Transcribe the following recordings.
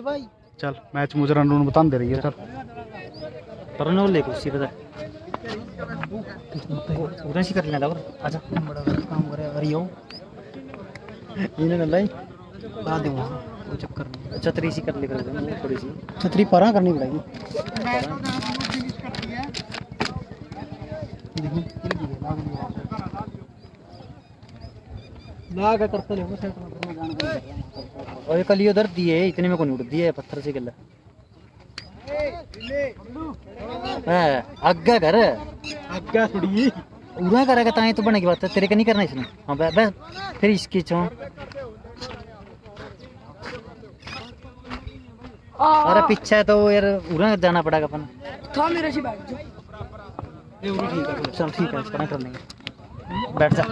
भाई चल मैच मुझे रन रून बता दे रही है। चल पर ले कुछ पता उधर से कर लेना और आजा बड़ा काम करे अरे यो इन्हें ना लाई ला दे वहां कोई चक्कर नहीं छतरी सी कर ले कर थोड़ी सी छतरी परा करनी पड़ेगी ला का करते ले वो सेट में जान कर और कल ये उधर दिए इतने में को नहीं उड़ दिए पत्थर से गला आगा कर आगा थोड़ी उड़ा करेगा ताई तो बने की बात है तेरे का नहीं करना इसने हां बस फिर इसकी चो अरे पीछे तो यार उड़ा जाना पड़ेगा अपन था मेरे से बैठ जा ये उड़ी ठीक है चल ठीक है इसका कर लेंगे बैठ जा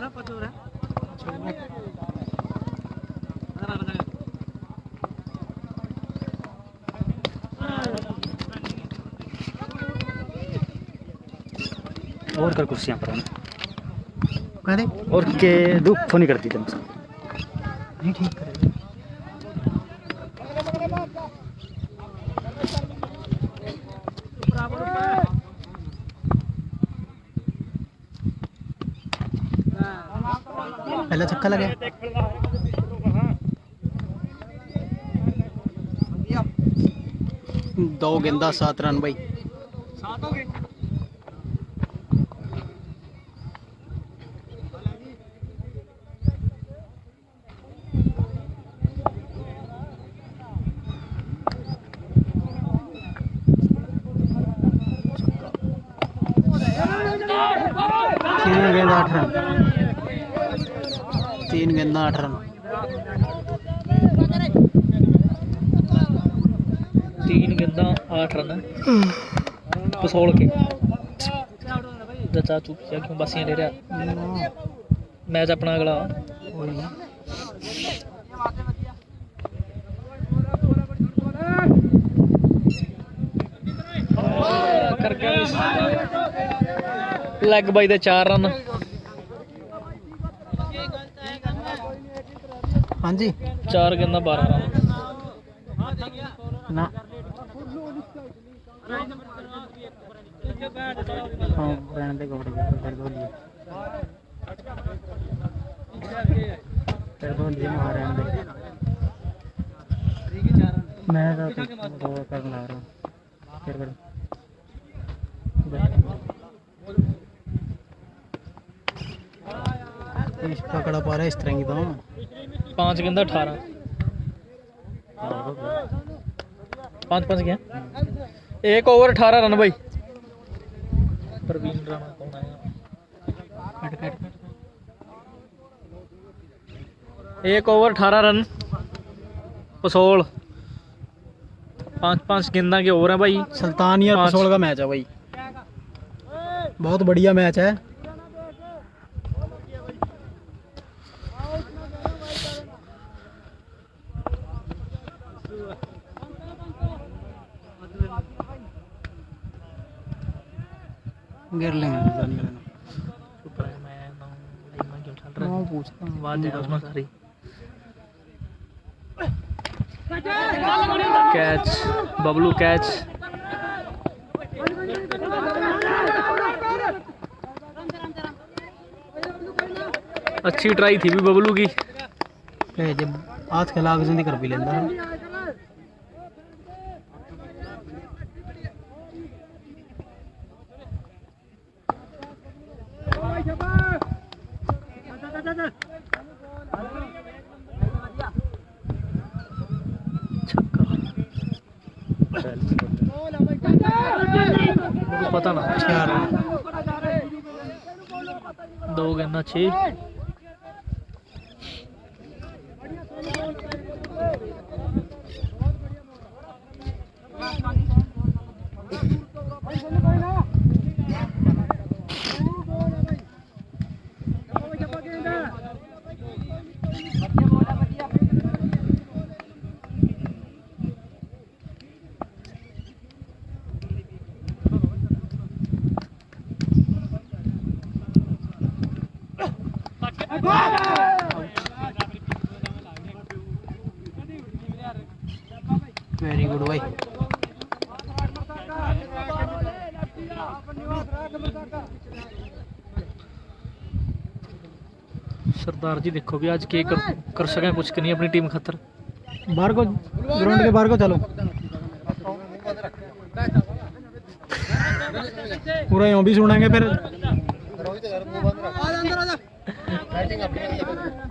और कर कुर्सियां पर कह दे और के दुख तो नहीं करती तुमसे नहीं ठीक करेगा पहला छक्का लगे 2 गेंदा 7 रन भाई 7 हो गए 3 गेंदा 8 रन 3 गेंदा 8 रन पसोल के चाचू क्यों बासियां ले रहा मैच अपना अगला लैग बाई दे 4 रन हाँ जी 4 गेंदा 12 रन ना हाँ रहने दे गोड़ कर दो लिए मार रहने दे मैं तो कर ला रहा हूँ फिर कर पकड़ा पा रहा है इस तरह की तो 5 गेंदा 18 5 क्या 1 ओवर 18 रन भाई प्रवीण राणा कौन आया 1 ओवर 18 रन पसोल 5 गेंदा के ओवर है भाई सुल्तान और पसोल का मैच है भाई बहुत बढ़िया मैच है गिर लेंगे सारी कैच बबलू कैच अच्छी ट्राई थी भी बबलू की जब हाथ खिला के जिंदगी कर भी लेंदा पता ना 2 गेंदा 6 वेरी गुड भाई। सरदार जी देखो भी आज के कर सकें कुछ कि नहीं अपनी टीम खातर। बाहर को, ग्राउंड के बाहर को चलो, पूरा यूं भी सुनेंगे फिर।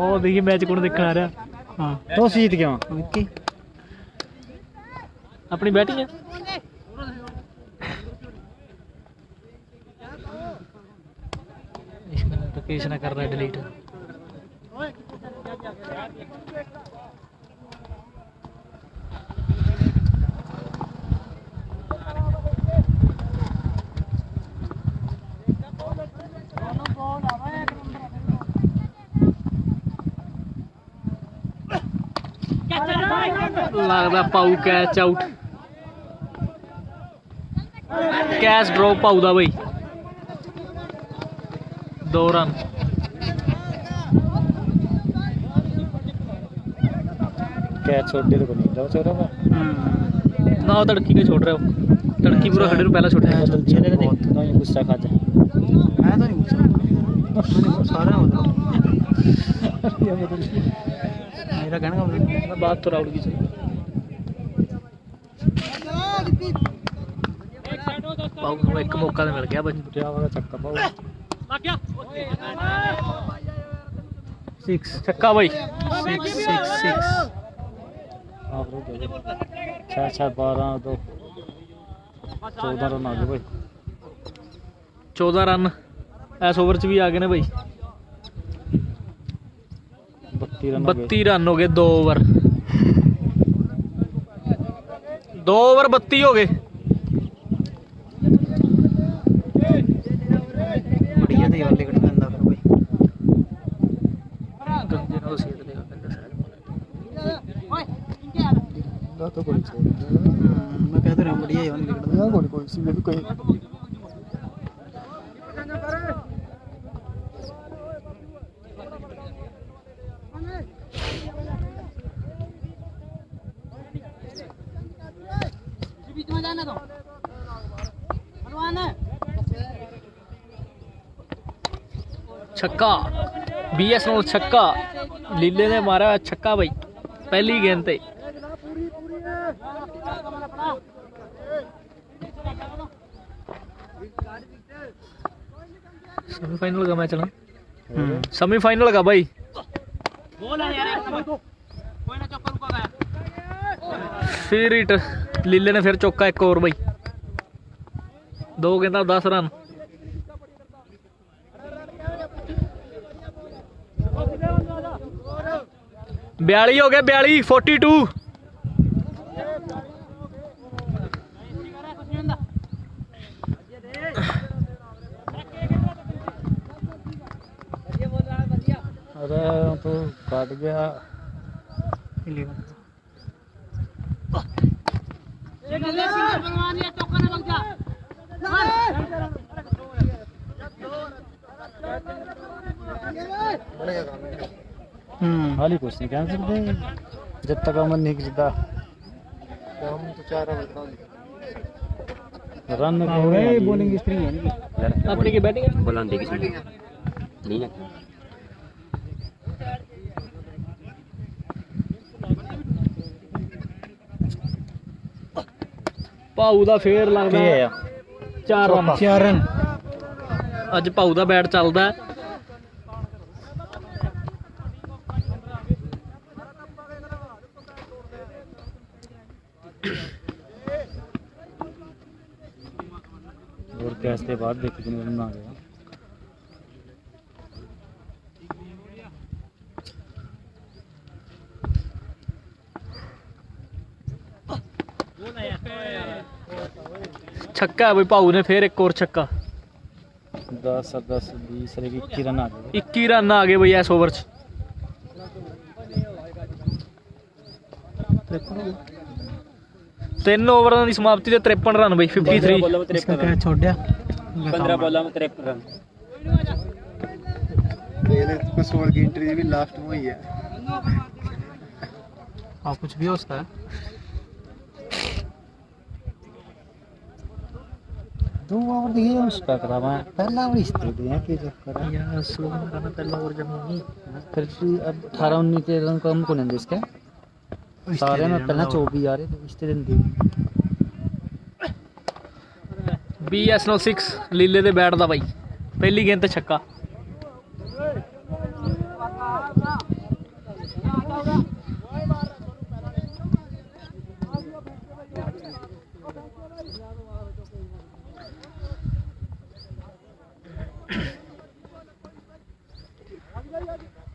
ओ देखिए मैच कौन देखने आ रहा। हाँ तो जीत गया विक्की। अपनी बैटिंग है। राकेश ना कर रहा है डिलीट। लगता पाऊ कैच आउट। कैच ड्रॉप पाऊ दा भाई 2 रन। कैच छोड़ दे तो नहीं जाओ छोरा ना वो तड़की के छोड़ रहे हो। तड़की पूरा खड़े पहला छोड़ रहे हो। तो ये गुस्सा खा जाए। मैं तो नहीं पूछ रहा, सारा मेरा कहने का मतलब बात तो राउंड की चली। पाऊ को एक मौका तो मिल गया बस। वाला छक्का पाओ। 6 छक्का भाई। 6 छः 12 2 14 रन आ गए भाई। 14 रन इस ओवर च भी आ गए ने भाई। 32 रन 32 रन हो गए 2 ओवर। 2 ओवर 32 हो गए। बढ़िया थे वाले कट में अंदर भाई। गंजे नाल सेट देगा कहंदा शायद। तो कोई मैं कहता रहा बढ़िया ही वाले कट में। कोई सी भी कोई छक्का BSNL छक्का। लीले ने मारा छक्का भाई पहली गेंद पे। सेमीफाइनल का मैच ना। सेमीफाइनल का भाई। फिर हिट लीले ने फिर चौका एक और भाई। 2 गेंदा 10 रन। बयाली हो गया 42 42। अरे तो काट गया। हाल ही कुछ नहीं कह सकते जब तक अमन नहीं गिरता। हम तो 4 रन हो गए। बॉलिंग स्त्री है अपनी की बैटिंग बुलाने की नहीं है। ਭਾਊ ਦਾ ਫੇਰ ਲੱਗਦਾ 4 ਰਨ। 4 रन ਅੱਜ ਭਾਊ ਦਾ ਬੈਟ ਚੱਲਦਾ। और कैच के बाद देख कितने रन आ गया। छक्का है भाई भाऊ ने फिर एक और छक्का। 10 10 20 21 रन आ गए। 21 रन आ गए भाई इस ओवर च। 3 ओवरां की समाप्ति ते 53 रन भाई 53। इसका कैच छोड़ दिया। 15 बॉलों में 53 रन। पहले कुछ ओवर की एंट्री भी लास्ट में ही है। हाँ कुछ भी हो सकता है। 2 ओवर दिए उसका करा मैं पहला ओवर इस तरह दिया कि चक्कर है यार स्लो मारा ना पहला ओवर जब होगी फिर अब 18 19 रन कम को नहीं इसके सारे में पहला 24 आ रहे तो इस दिन दी BSNL 6 लीले दे बैट दा भाई पहली गेंद ते छक्का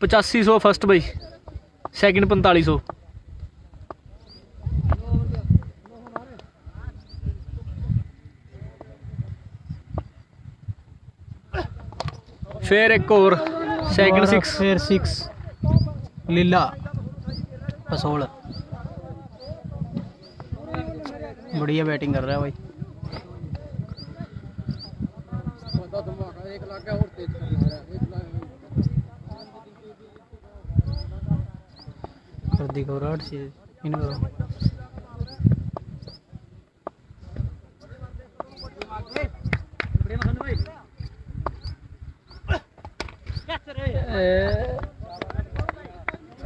पचासी 100 फर्स्ट भाई सेकंड 4500 फिर एक और सेकंड 6 फिर 6 लीला कसोल बढ़िया बैटिंग कर रहा है भाई कर दी घबराहट सी इनको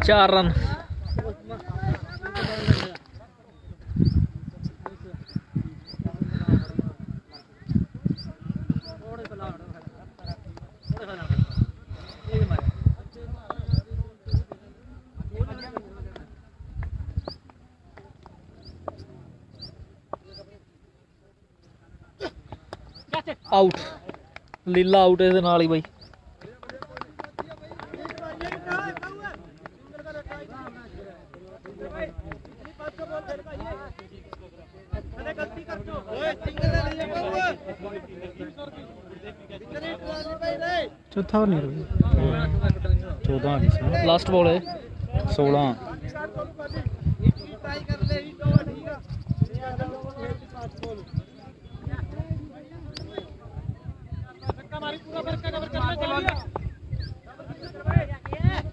चार रन आउट लीला आउट ਇਹਦੇ ਨਾਲ ਹੀ ਬਾਈ चौथा ओवर नहीं रुकी 14 आ गई लास्ट बॉल है 16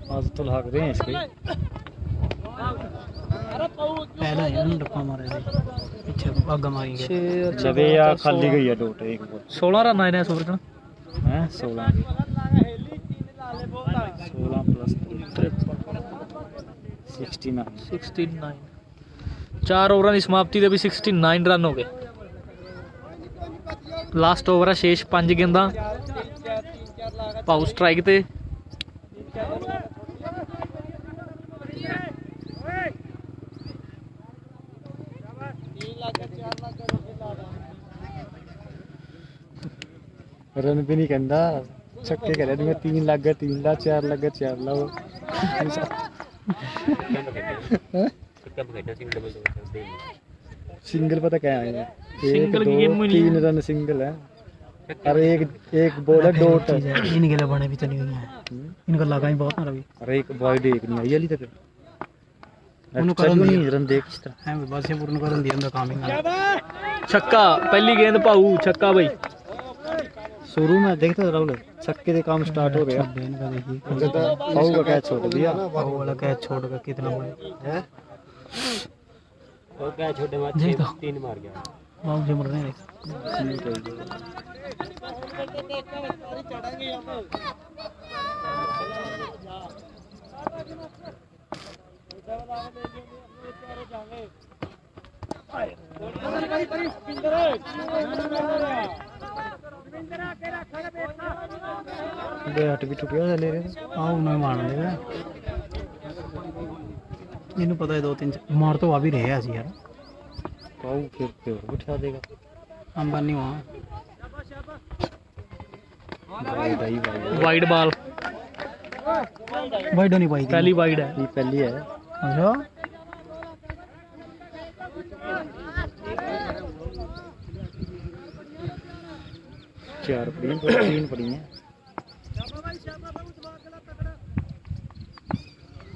आज तो भाग रहे हैं इसके पहला है ना डप्पा मारे थे पीछे आगा मारी गए लवे या खाली गई है डोट एक बॉल 16 रन आए ने इस ओवर च हैं 16 प्लस 69 चार ओवरां ਦੀ ਸਮਾਪਤੀ ਦੇ ਵੀ 69 ਰਨ ਹੋ ਗਏ ਲਾਸਟ ਓਵਰ ਆ ਸ਼ੇਸ਼ 5 ਗੇਂਦਾਂ ਪਾਉ ਸਟ੍ਰਾਈਕ ਤੇ रन भी नहीं कहता छक्के करे मैं 3 लग गए 3 ला 4 लग गए 4 ला सिंगल पता क्या है सिंगल की गेम में 3 रन सिंगल है और एक बॉल है डॉट इनके लिए बने भी तो नहीं हुई है इनका लगा ही बहुत ना रवि अरे एक वाइड एक नहीं आई अली तक उन्होंने कर नहीं रन देख इस तरह है बस ये पूर्ण कर दिया अंदर काम ही छक्का पहली गेंद पाऊ छक्का भाई शुरू में देखते राहुल छक्के से काम स्टार्ट हो गया इनका देखिए पाऊ का कैच छोड़ दिया वो वाला कैच छोड़ कर कितना बड़ा है और कैच छोटे में 3 मार गया बाबू जी मर रहे हैं बैट भी टुटिया ले रहे हाँ उन्हें मार देगा इन्हें पता है 2-3 मार तो आ भी रहे हैं यार पाऊ फिर पे और बिठा देगा अंबानी वहाँ वाइड बॉल वाइड नहीं पाई थी पहली वाइड है ये पहली है अच्छा चार पड़ी हैं 3 पड़ी हैं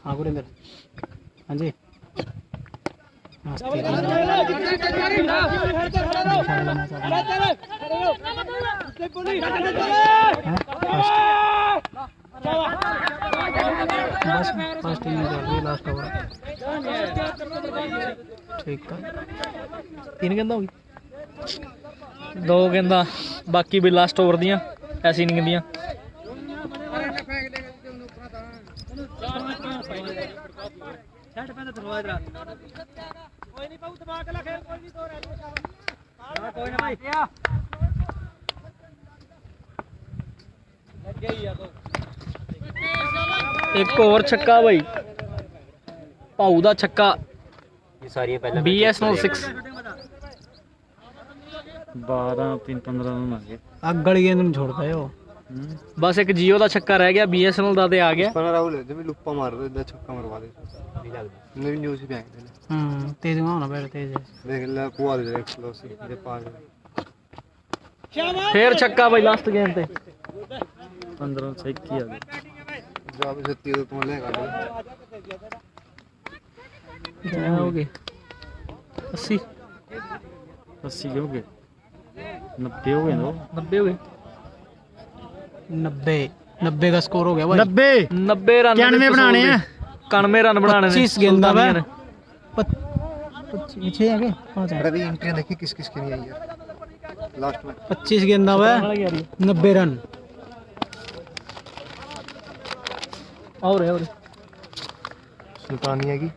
हाँ गुरिंदर हाँ जी बस फर्स्ट इनिंग चल रही है लास्ट ओवर ठीक है 3 गेंदा होगी दो गेंदा बाकी भी लास्ट ओवर दियां ऐसी इनिंग दियां। एक और छक्का भाई भाऊ दा छक्का BS 06 12 3 15 रन आ गए। अग वाली गेंद नहीं छोड़ पाए हो। बस एक जियो दा छक्का रह गया BSNL दा ते आ गया। राहुल जब लुप्पा मार दो इधर छक्का मरवा दे नवी न्यूज़ भी आएंगे तेज होना बैठ तेज देख ले पुआ दे एक्सप्लोसिव दे पास फिर छक्का भाई लास्ट गेंद पे 15 से 21 आ गए। जब सत्ती तो तुम लेगा क्या हो गए 80 80 हो गए 90 हो गए ना 90 हो गए 90 का स्कोर हो गया भाई। 90 रन 91 बनाने हैं 91 रन बनाने 25 गेंदा में 25 है के 5 है। रवि एंट्री देखी किस किस की नहीं आई यार लास्ट में 25 गेंदा में 90 रन और सुल्तानिया की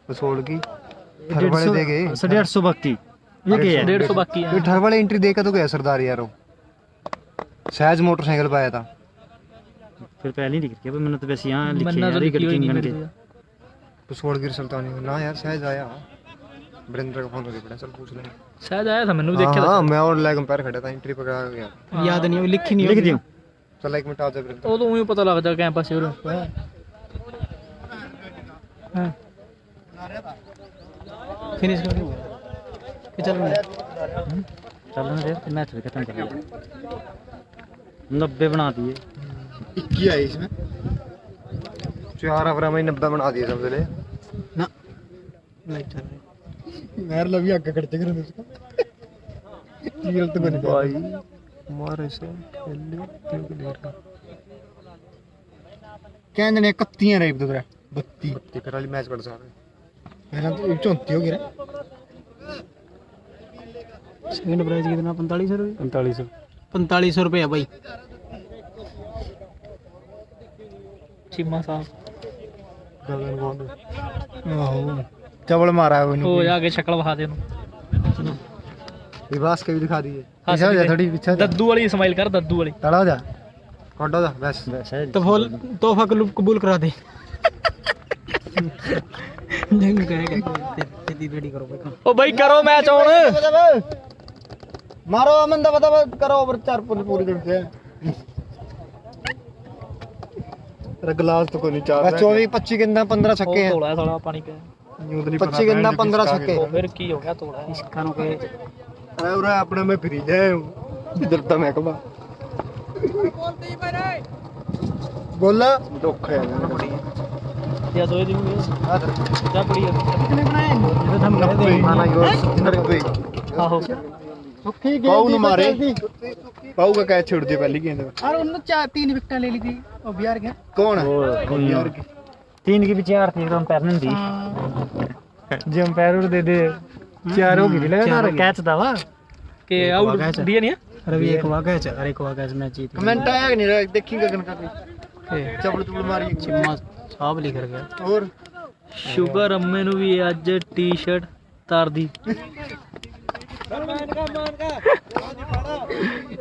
बसोड़ की घर वाले दे गए 150 बाकी ये क्या है 150 बाकी है। फिर घर वाले एंट्री देकर तो गया सरदार यार वो सहज मोटरसाइकिल पाया था फिर पहले ही लिख के मैंने तो वैसे यहाँ लिखे मन्ना तो यार लिखी हुई नहीं गन मेरे के को। बसोड़ की सुल्तानिया ना यार सहज आया वरिंदर का फोन करके पड़ा चल पूछ लेंगे शायद आया था मैंने भी देखा हाँ मैं और लाइक कंपेयर खड़ा था एंट्री पकड़ा गया याद नहीं है लिखी नहीं लिख दियो चल एक मिनट आ जा वरिंदर था। वो तो उन्हें पता लग जाएगा कैंपस से फिनिश कर दूं कि चल रहा है चल रहे मैच भी खत्म कर लिया 90 बना दिए 21 आई इसमें 4 ओवर में 90 बना दिए समझ ले ना नहीं चल रहा यार लवी आगे करते कर उसका कीरल तो बन भाई मारे से पहले क्यों देर का कहने ने 31 रहे तो 32 कर वाली मैच पड़ सकते मेरा तो 34 हो गया सेकंड प्राइस कितना 4500 रुपए 4500 4500 रुपए है भाई। चीमा साहब गगन गोंद ओहो चबल मारा है वो हो जाके शक्ल बहा दे विवास के भी दिखा दिए हाँ, पीछे हो जा थोड़ी पीछे हो जा दद्दू वाली स्माइल कर दद्दू वाली खड़ा हो जा काटो जा बस तो तोहफा कबूल करा दे जंग करेगा तेरी रेडी करो भाई ओ भाई करो मैच ऑन मारो अमन दा बता करो ओवर 4 पूरी करते हैं तेरा गिलास तो कोई नहीं चार 24 25 गेंदा 15 छक्के हैं थोड़ा थोड़ा पानी पे 25 गेंदा 15 छक्के फिर की हो गया थोड़ा इसकानों के अरे उरे अपने में फ्री जाए इधर तो मैं कमा बोला दुख है या दो दिन में जा पड़ी है कितने बनाए ये तो हम गए थे माना योर 90 आहो पाऊ न मारे पाऊ का कैच छोड़ दिया पहली गेंद में और उन्होंने 3 विकेट ले ली थी और बिहार के कौन है यार की 3 की भी 4 थी एकदम पैर नहीं दी जो अंपायर दे दे 4 हो गई लगा कैच था वा के आउट दिया नहीं है रवि एक हुआ कैच अरे एक हुआ कैच मैच जीत कमेंट आया कि नहीं देखी गगन का चपड़ चपड़ मारी चिम्मा साहब लिख गया और शुगर अम्मे नु भी आज टी-शर्ट तार दी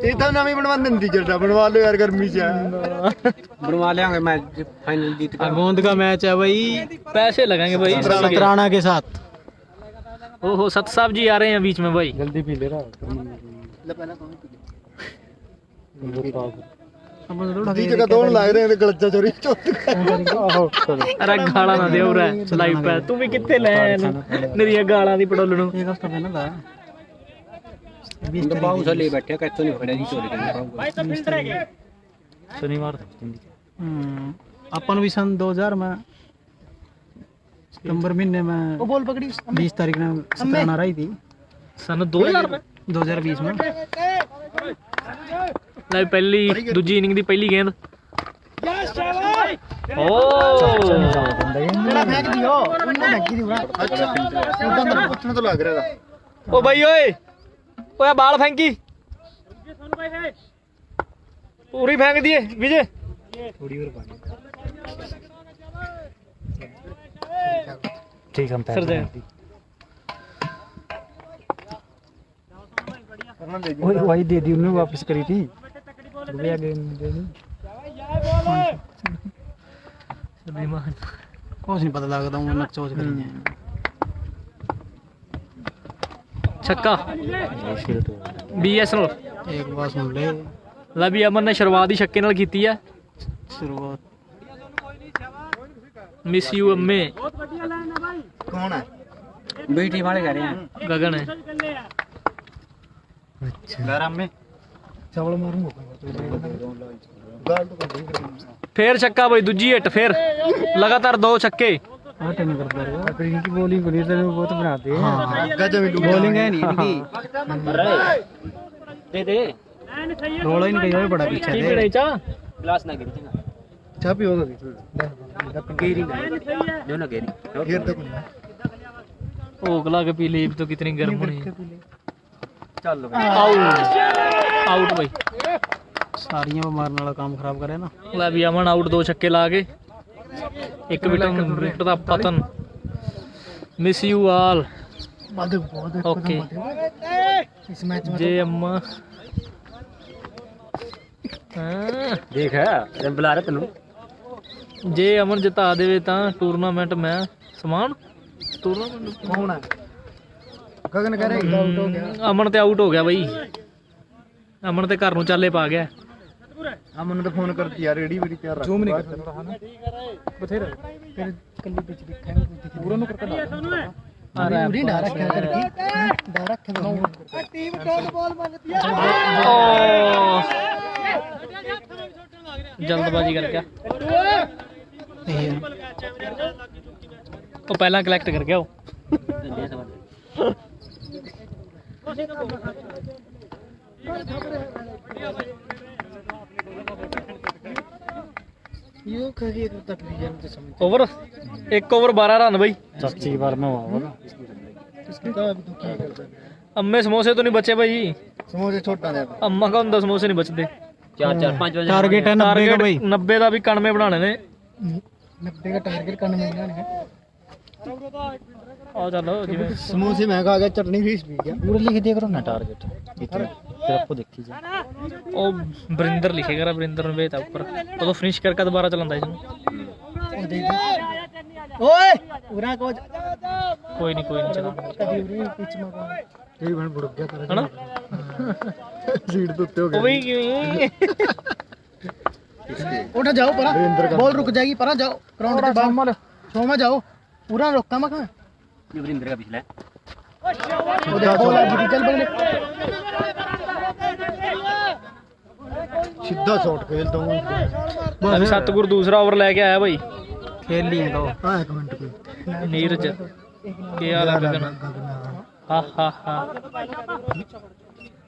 ये तो नवी बनवा देंदी जरा बनवा लो यार गर्मी से बनवा लेंगे मैच फाइनल जीत का गोंद का मैच है भाई पैसे लगाएंगे भाई सतराना के साथ ओहो सत साहब जी आ रहे हैं बीच में भाई जल्दी पी ले रहा दी जगह दौड़ लाग रहे हैं गलजा चोरी अरे गाला ना देव रे लाइव पे तू भी कितने ले नरिया गाला दी पड़ोल नु एक हफ्ता पहले था बाऊ साले बैठे कैसे नहीं खड़े जी चोरी करने शनिवार था अपन भी सन 2000 में सितंबर महीने में वो बॉल पकड़ी 20 तारीख में सतराना रही थी सन 2000 में 2020 में लाइव पहली दूजी इनिंग दी पहली गेंद ओ मेरा फेंक दियो उन्होंने फेंकी थी अच्छा उधर पूछना तो लग रहा था ओ भाई ओए ओए बाल फेंकी पूरी फेंक दिए विजय थोड़ी और पानी ठीक हम सर जाए वही वही दे दी उन्होंने वापस करी थी रुपया गेंद देनी कुछ नहीं पता लगता हूँ नक चोच करी है छक्का BSNL एक बार सुन ले ਲੈ ਵੀ ਅਮਨ ਨੇ ਸ਼ੁਰੂਆਤ ਹੀ ਛੱਕੇ ਨਾਲ ਕੀਤੀ ਹੈ शुरुआत ਮਿਸ ਯੂ ਅੰਮੇ कौन है बेटी वाले कह रहे हैं ਗਗਨ ਹੈ गरम में चावल मारूंगा ਫੇਰ ਛੱਕਾ ਬਈ ਦੂਜੀ ਹਿੱਟ ਫੇਰ ਲਗਾਤਾਰ 2 ਛੱਕੇ आटे नहीं करता रहेगा फिर इनकी बॉलिंग को लीडर में बहुत बनाते हैं बॉलिंग है नहीं इनकी ਦੇ ਦੇ रोला इनका ये बड़ा पीछे ਕੀ है ਪੀਣੇ ਚਾ ग्लास ना गिरती ना चाह पियोगे गेरी जो ना गेरी घेर तक ਭੋਗ ਲਾ ਕੇ ਪੀ ਲਈ ਤਾਂ ਕਿਤਨੀ ਗਰਮ ਹੋਣੀ चल ਆਊਟ ਬਈ सारियां मारने वाला काम खराब करे ना ਲੈ ਵੀ ਅਮਨ ਆਊਟ 2 ਛੱਕੇ ਲਾ ਕੇ ਇੱਕ ਵਿਕਟ ਦਾ ਪਤਨ ਮਿਸ ਯੂ ਆਲ ਓਕੇ इस मैच ਜੇ ਅੰਮਾ ਹਾਂ देख है जब बुला रहे तेनू ਜੇ ਅਮਨ ਜਿਤਾ ਦੇਵੇ ਤਾਂ ਟੂਰਨਾਮੈਂਟ ਮੈਂ ਸਮਾਨ ਟੂਰਨਾਮੈਂਟ कौन है गगन कह रहे आउट हो गया ਅਮਨ ਤੇ ਆਊਟ ਹੋ ਗਿਆ ਬਈ ਅਮਨ ਤੇ ਘਰ ਨੂੰ ਚਾਲੇ ਪਾ ਗਿਆ हमने तो फोन कर दिया रेडी वेडी तैयार रख जूम नहीं कर रहा ना बथेरा फिर कल्ली पिच दिखाएंगे पूरा नु करके अरे उड़ी डायरेक्ट है करके डायरेक्ट है टीम टॉप बॉल मांगती है ਜਲਦਬਾਜ਼ੀ ਕਰ ਗਿਆ ਉਹ ਪਹਿਲਾਂ ਕਲੈਕਟ ਕਰ ਗਿਆ ਉਹ यो कहिए तो तक भी जानते समझ ਓਵਰ 1 ਓਵਰ 12 ਰਨ ਬਈ सच्ची बार में होगा इसके तो अभी तो क्या करता है ਅੰਮੇ ਸਮੋਸੇ ਤੋਂ ਨਹੀਂ ਬਚੇ ਭਾਈ समोसे छोटा दे ਅੰਮਾ ਕਾ ਹੁੰਦਾ ਸਮੋਸੇ ਨਹੀਂ ਬਚਦੇ 4 4 5 बजे टारगेट है 90 का भाई 90 ਦਾ ਵੀ 91 ਬਣਾਣੇ ਨੇ 90 का टारगेट करने में है ਆ ਚੱਲ ਜਿਵੇਂ समोसे महंगा आ गया चटनी भी भी क्या पूरा लिख दिया करो ना टारगेट इतना फिर आपको देखी जाए ਉਹ ਬਰਿੰਦਰ ਲਿਖੇਗਾ ਬਰਿੰਦਰ ਨੂੰ ਵੇਤਾ ਉੱਪਰ ਉਦੋਂ ਫਿਨਿਸ਼ ਕਰਕੇ ਦੁਬਾਰਾ ਚਲਾਉਂਦਾ ਇਹਨੂੰ ओए पूरा को ਕੋਈ ਨਹੀਂ ਚਲਾਉਂਦਾ कभी उरी पिच में ये बन बुड़ गया कर ਹਨਾ सीट तो उत्ते हो ਉਹ ਵੀ ਕਿਵੇਂ उठा जाओ परा बॉल रुक जाएगी परा जाओ ग्राउंड के बाहर शो में जाओ पूरा रोका मत ये वरिंदर का पिछला है बॉल आज चल बगले सीधा शॉट खेल दो ਅਭੀ ਸਤਗੁਰ ਦੂਸਰਾ ਓਵਰ ਲੈ ਕੇ ਆਇਆ ਭਾਈ खेल लिए तो हां एक मिनट कोई ਨੀਰਜ ਕੀ ਹਾਲ ਹੈ ਗਗਨ ਹਾ ਹਾ ਹਾ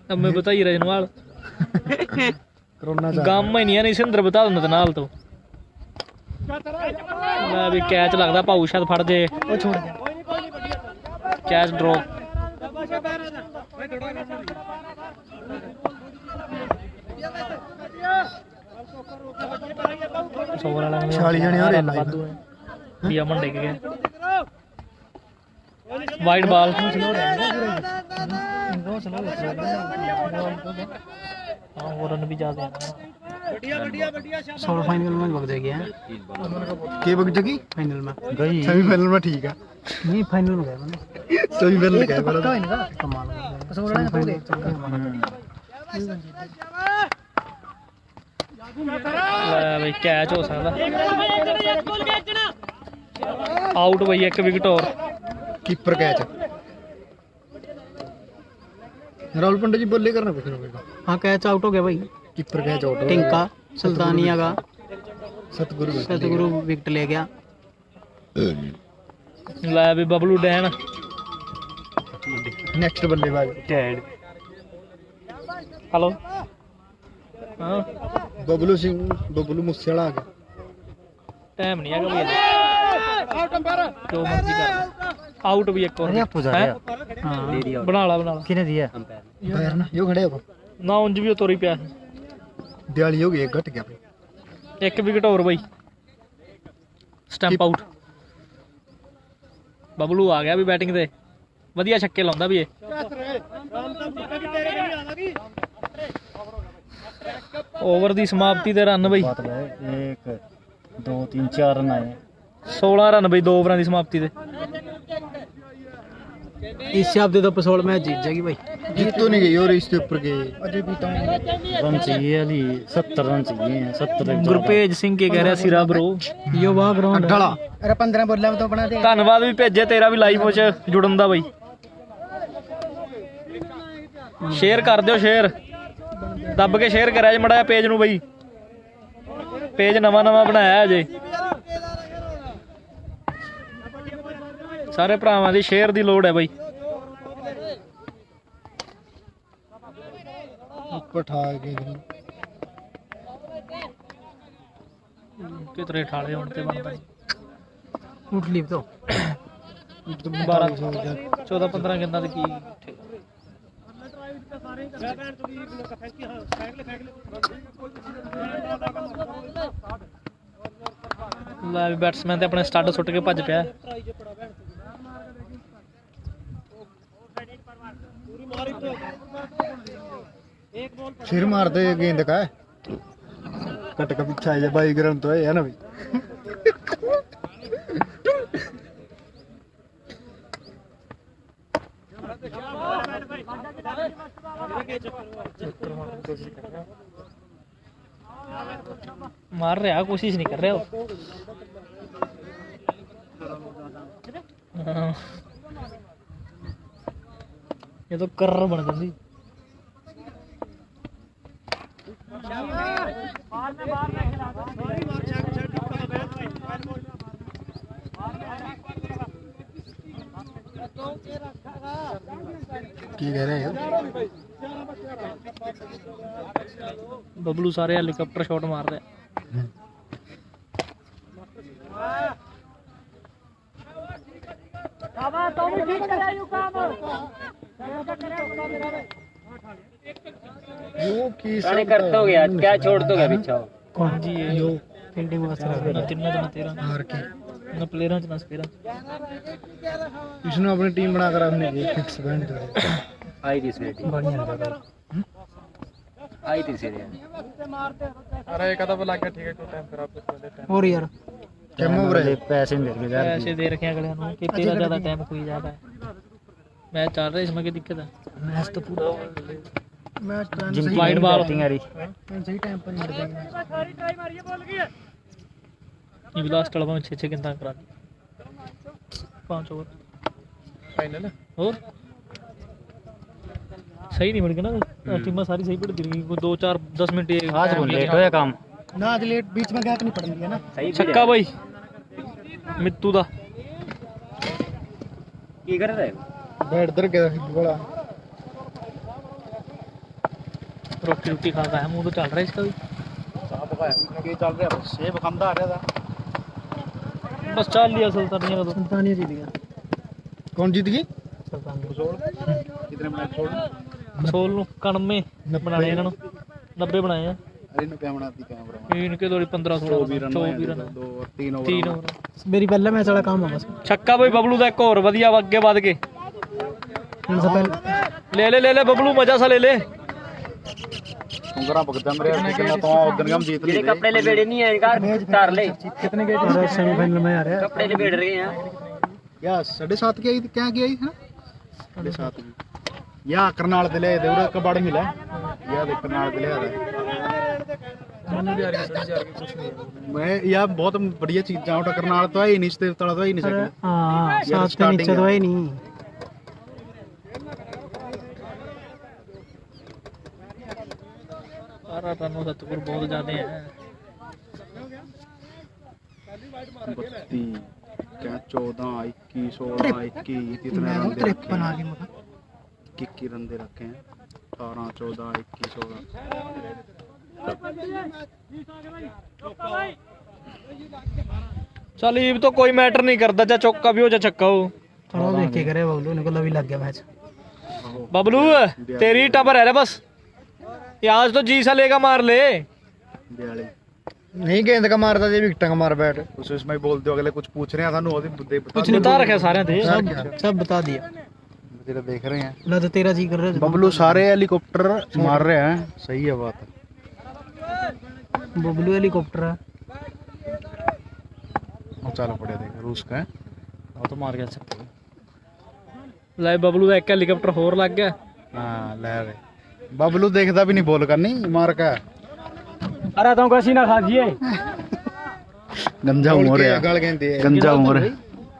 अब मैं बता ही रहा नवाल कोरोना गम ही नहीं है ਸਿੰਦਰ ਬਤਾ ਦਿੰਦਾ ਤੇ ਨਾਲ ਤੋਂ ਮੈਂ ਵੀ ਕੈਚ ਲੱਗਦਾ ਭਾਊ ਸ਼ਾਇਦ ਫੜ ਜੇ वो छोड़ गया ਕੈਚ ਡ੍ਰੌਪ ਛਾਲੀ ਜਣੇ ਹੋ ਰਹੇ ਨੇ ਵੀ ਅਮਨ ਡਿੱਗ ਗਿਆ ਵਾਈਡ ਬਾਲ हाँ वो रन भी ज्यादा है सोलो फाइनल में भग जाएगी हैं के भग जाएगी फाइनल में गई सेमीफाइनल में ठीक है नहीं फाइनल में गया मैंने सेमीफाइनल में गया पक्का है ना कमाल सोलो भाई कैच हो सकता आउट भाई एक विकेट और कीपर कैच राहुल पंडित जी बल्ले करना कुछ ना हाँ कैच आउट हो गया भाई कीपर कैच आउट टिंका सुल्तानिया का सतगुरु विकेट ले गया ला भी बबलू डैन नेक्स्ट बल्लेबाज डेड हेलो हाँ बबलू सिंह बबलू मूसेवाला आ गया टाइम नहीं है जो मर्जी कर आउट भी एक और अरे आपको जा हैं? रहा हां बना ला किने दिया पैर ना यो खड़े हो ना उंज भी तोरी पिया दिवाली हो गई एक घट गया भाई एक विकेट और बई स्टंप आउट बबलू आ गया भी बैटिंग ते ਵਧੀਆ ਛੱਕੇ ਲਾਉਂਦਾ ਵੀ ਇਹ ਓਵਰ ਦੀ ਸਮਾਪਤੀ ਤੇ ਰਨ ਬਈ बात है 1 2 3 4 रन आए 16 ਰਨ ਬਈ 2 ਓਵਰਾਂ ਦੀ ਸਮਾਪਤੀ ਤੇ इस हफ्ते तो पसोल मैच जीत जाएगी भाई। जीत तो नहीं गई और इसके ऊपर गए अजय बीता रन चाहिए अली 70 रन चाहिए 70 ਗੁਰਪੇਜ ਸਿੰਘ ਕੀ ਕਹਿ ਰਿਹਾ ਸਿਰਾ ਬ్రో यो वाह ग्राउंड अड्डाला अरे 15 बोला तो बना दे। ਧੰਨਵਾਦ ਵੀ ਭੇਜੇ ਤੇਰਾ ਵੀ ਲਾਈਵ ਵਿੱਚ ਜੁੜਨ ਦਾ ਬਈ ਸ਼ੇਅਰ ਕਰ ਦਿਓ ਸ਼ੇਅਰ ਦੱਬ ਕੇ ਸ਼ੇਅਰ ਕਰਿਆ ਜੇ ਮੜਾ ਪੇਜ ਨੂੰ ਬਈ ਪੇਜ ਨਵਾਂ ਬਣਾਇਆ ਅਜੇ ਸਾਰੇ ਭਰਾਵਾਂ ਦੀ ਸ਼ੇਅਰ ਦੀ ਲੋੜ ਹੈ ਬਈ ऊपर ठा के ਕਿਤਰੇ ਠਾਲੇ ਹੁਣ ਤੇ ਬਣਦਾ उठ लीव तो 12 14 15 ਗੇਂਦਾਂ ਦੇ ਕੀ ਲੈ ਬੈਟਸਮੈਨ ਤੇ ਆਪਣੇ ਸਟੱਡ ਸੁੱਟ ਕੇ ਭੱਜ ਪਿਆ सिर मार दे गेंद का कट का पीछा है भाई ग्राउंड तो है ना भाई मार रहा कोशिश नहीं कर रहे हो हाँ। ये तो कर्र बन गई की कह रहे हैं बबलू सारे हेलीकॉप्टर शॉट मार रहे यो की सारे करते हो गया क्या छोड़ दो गया पीछा कौन जी ये यो फील्डिंग वास्ते ना तिन्ना च ना तेरा हार के ना प्लेयरां च ना स्पेयरां इसने अपनी टीम बनाकर अपने फिक्स बैंड दे आई थी सेट आई थी सेट अरे एक आधा बुला के ठीक है कोई टाइम खराब कर देते और यार कैमो ब्रे पैसे मिल गए यार ऐसे दे रखे अगले नु कि तेरा ज्यादा टाइम कोई ज्यादा है मैच चल रहा है इसमें क्या दिक्कत है मैच तो पूरा मैच तो जिनकी वाइड बॉल बैटिंग आ रही सही टाइम पर निकल जाएगा। ये भी लास्ट वाला 6 गेंदा करा दी 5 ओवर फाइनल और सही नहीं बढ़ गया ना टीम सारी सही पड़ गई 2-4 10 मिनट आज बहुत लेट होया काम ना आज लेट बीच में गैप नहीं पड़नी है ना। सही छक्का भाई मित्तू दा की कर रहे बैट दर के बोला रोटी रोटी खाता है मुंह तो चल रहा है इसका भी के चल रहा सेब खांदा आ रहा था बस चल लिया सुल्तानिया का सुल्तानिया जीत गया। कौन जीत गई सुल्तानिया कितने मैच छोड़ सोल नु 91 बनाने इन्हां नु 90 बनाए हैं अरे ने क्या बनाती कैमरा इनके दौड़ी 15-16 24 रन 2 और 3 3 ओवर मेरी पहला मैच वाला काम है बस। छक्का भाई बबलू ਦਾ ਇੱਕ ਹੋਰ ਵਧੀਆ ਅੱਗੇ ਵੱਧ ਕੇ इनसे पहले ले ले बबलू मजा सा ले ले उंगरा भगता मेरे कितना तो उधर हम जीत लिए कपड़े ले बेड़े नहीं है कार कार ले कितने गए और सेमीफाइनल में आ रहा है। कपड़े ले बेड़ रहे हैं या 7.5 की आई थी क्या की आई है 7.5 की या करनाल दिले देवरा कबाड़ मिला या देख करनाल दिले आ मैं या बहुत बढ़िया चीज जाऊँ करनाल तो आई नहीं तला तो ही नहीं सके हाँ यार, सात के नीचे starting तो है ही नहीं। रनों का तुकुर बहुत ज्यादा है 32 क्या 14 21 16 21 कितने रन दे रखे 53 आ हैं गए मगर 21 रन दे रखे हैं 18 14 21 16 चल ये तो कोई मैटर नहीं करता चाहे चौका भी हो चाहे छक्का हो थोड़ा देख के करे बबलू ने को लवी लग गया मैच बबलू तेरी टबर है रे बस ये आज तो जी सा लेगा मार ले 42 नहीं गेंद का मारता जे विकेट का मार बैट कुछ इसमें ही बोलते हो अगले कुछ पूछ रहे हैं सानू ਉਹਦੀ ਬੁੱਧੇ कुछ नहीं बता रखे सारे थे सब बता दिया तेरा देख रहे हैं ना तो तेरा जी कर रहा है बबलू सारे हेलीकॉप्टर मार रहे हैं सही है बात बबलू हेलीकॉप्टर है चलो पड़े देख रूस का है वो तो मार गया सकते ले बबलू एक हेलीकॉप्टर होर लग गया हाँ ले रे बबलू देखता भी नहीं बोल करनी मार का अरे तो कैसी ना खाजिए गंजा उमर है गंजा उमर है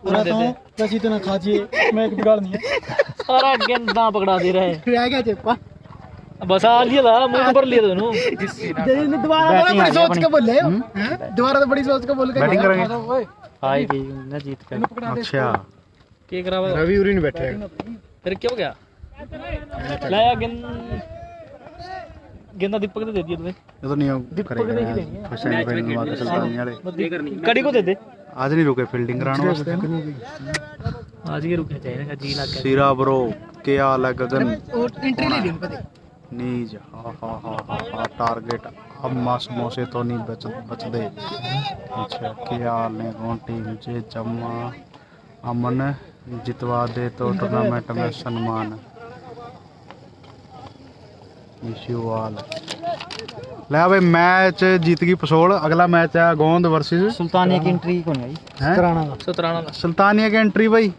पूरा तो कैसी तो ना खाजिए मैं एक बिगाड़ नहीं है सारा गेंदा पकड़ा दे रहे रह गया चेपा बस आ लिया था मुंह पर लिया दोनों दोबारा बड़ी सोच के बोले दोबारा तो बड़ी सोच के बोल के बैटिंग करेंगे हाई गई ना जीत कर अच्छा के करा रवि उरी नहीं बैठे फिर क्या हो गया लाया गेंदा दीपक ने दे दिया तुम्हें ये तो नहीं करेगा फर्स्ट टाइम फाइनल में आके सुल्तानी वाले कड़ी को दे दे आज नहीं रुके फील्डिंग कराने वास्ते आज ये रुके चाहिए जी लग गया सीरा ब्रो क्या हाल है गगन एंट्री ले ली पता नीज हा टारगेट अम्मा समोसे तो नहीं बचते अच्छा क्या हाल है कौन टीम जे जम्मा अमन जितवा दे तो टूर्नामेंट में सम्मान ऑल ले भाई मैच जीत गई पसोल अगला मैच है गोंद वर्सेस सुल्तानिया की एंट्री कौन है हैं कराना का सतराना सुल्तानिया की एंट्री भाई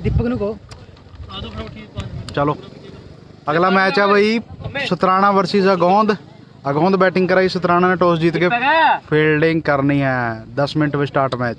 दीपक ने को चलो अगला मैच है भाई सतराना वर्सेस अगोंद अगोंद बैटिंग कराई सतराना ने टॉस जीत के फील्डिंग करनी है 10 मिनट में स्टार्ट मैच